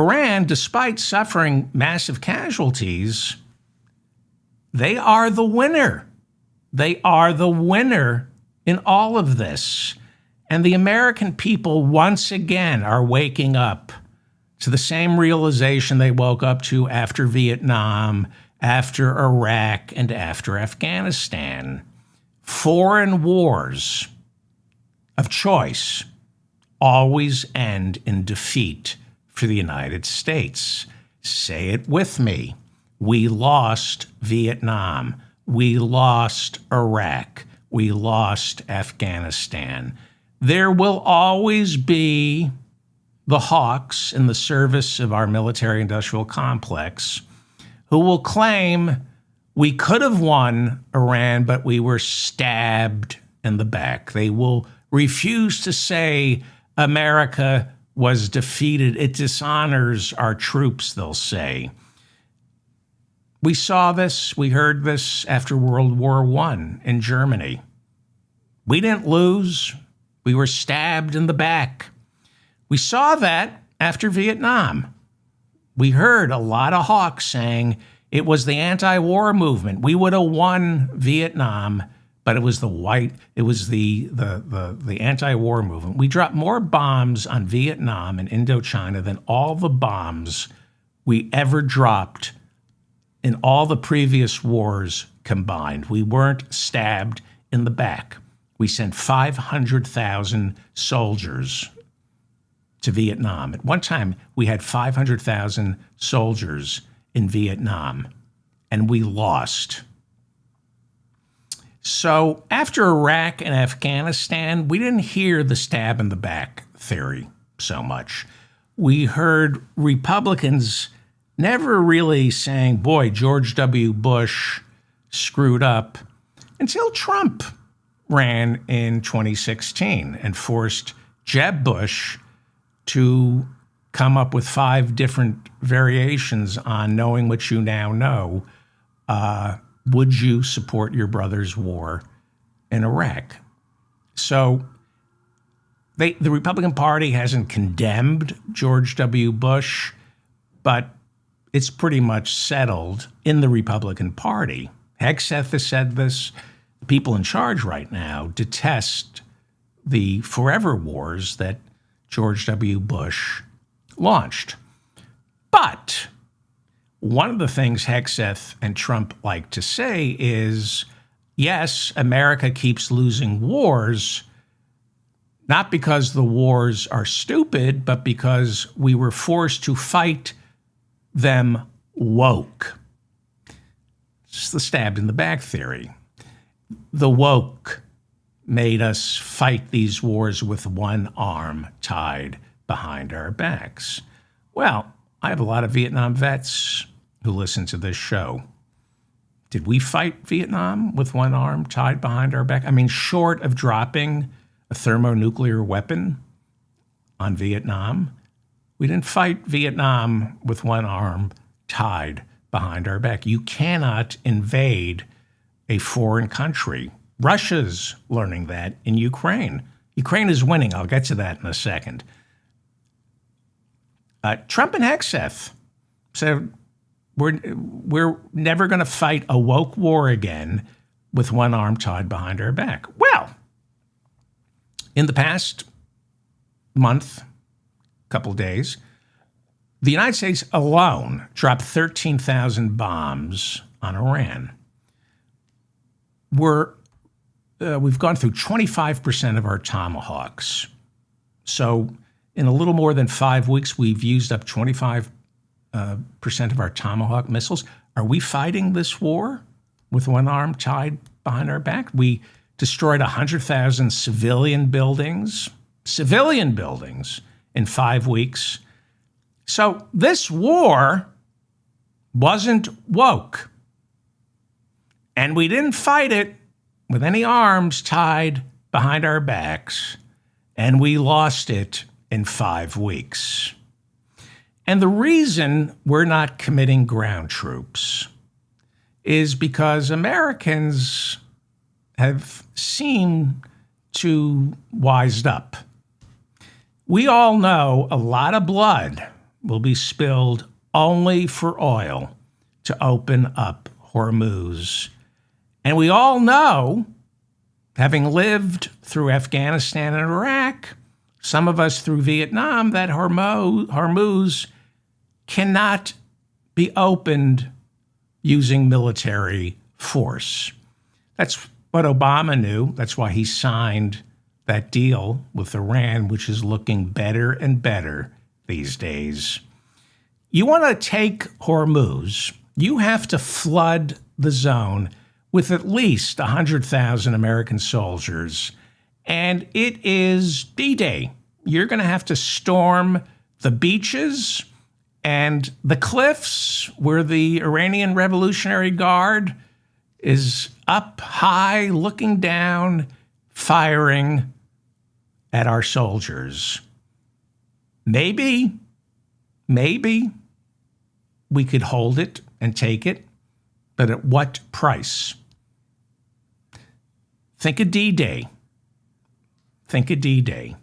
Iran, despite suffering massive casualties, they are the winner. They are the winner in all of this. And the American people once again are waking up to the same realization they woke up to after Vietnam, after Iraq, and after Afghanistan. Foreign wars of choice always end in defeat for the United States. Say it with me. We lost Vietnam. We lost Iraq. We lost Afghanistan. There will always be the hawks in the service of our military-industrial complex who will claim we could have won Iran, but we were stabbed in the back. They will refuse to say America was defeated. It dishonors our troops, they'll say. We saw this, we heard this after World War I in Germany. We didn't lose. We were stabbed in the back. We saw that after Vietnam. We heard a lot of hawks saying it was the anti-war movement. We would have won Vietnam, but it was the anti-war movement. We dropped more bombs on Vietnam and Indochina than all the bombs we ever dropped in all the previous wars combined. We weren't stabbed in the back. We sent 500,000 soldiers to Vietnam. At one time, we had 500,000 soldiers in Vietnam, and we lost. So after Iraq and Afghanistan, we didn't hear the stab in the back theory so much. We heard Republicans never really saying, boy, George W. Bush screwed up, until Trump ran in 2016 and forced Jeb Bush to come up with 5 different variations on knowing what you now know. Would you support your brother's war in Iraq? So the Republican Party hasn't condemned George W. Bush, but it's pretty much settled in the Republican Party. Hegseth has said this. The people in charge right now detest the forever wars that George W. Bush launched. But one of the things Hegseth and Trump like to say is, yes, America keeps losing wars, not because the wars are stupid, but because we were forced to fight them woke. It's the stabbed in the back theory. The woke made us fight these wars with one arm tied behind our backs. Well, I have a lot of Vietnam vets who listen to this show. Did we fight Vietnam with one arm tied behind our back? I mean, short of dropping a thermonuclear weapon on Vietnam, we didn't fight Vietnam with one arm tied behind our back. You cannot invade a foreign country. Russia's learning that in Ukraine. Ukraine is winning. I'll get to that in a second. Trump and Hegseth said, we're never going to fight a woke war again with one arm tied behind our back. Well, in the past month, couple days, the United States alone dropped 13,000 bombs on Iran. We've gone through 25% of our Tomahawks. So in a little more than 5 weeks, we've used up 25% of our Tomahawk missiles. Are we fighting this war with one arm tied behind our back? We destroyed 100,000 civilian buildings in 5 weeks. So this war wasn't woke. And we didn't fight it with any arms tied behind our backs. And we lost it in 5 weeks. And the reason we're not committing ground troops is because Americans have seemed to wised up. We all know a lot of blood will be spilled only for oil to open up Hormuz. And we all know, having lived through Afghanistan and Iraq, some of us through Vietnam, that Hormuz cannot be opened using military force. That's what Obama knew. That's why he signed that deal with Iran, which is looking better and better these days. You want to take Hormuz, you have to flood the zone with at least 100,000 American soldiers, and it is D-Day. You're going to have to storm the beaches and the cliffs where the Iranian Revolutionary Guard is up high, looking down, firing at our soldiers. Maybe we could hold it and take it, but at what price? Think of D-Day. Think of D-Day.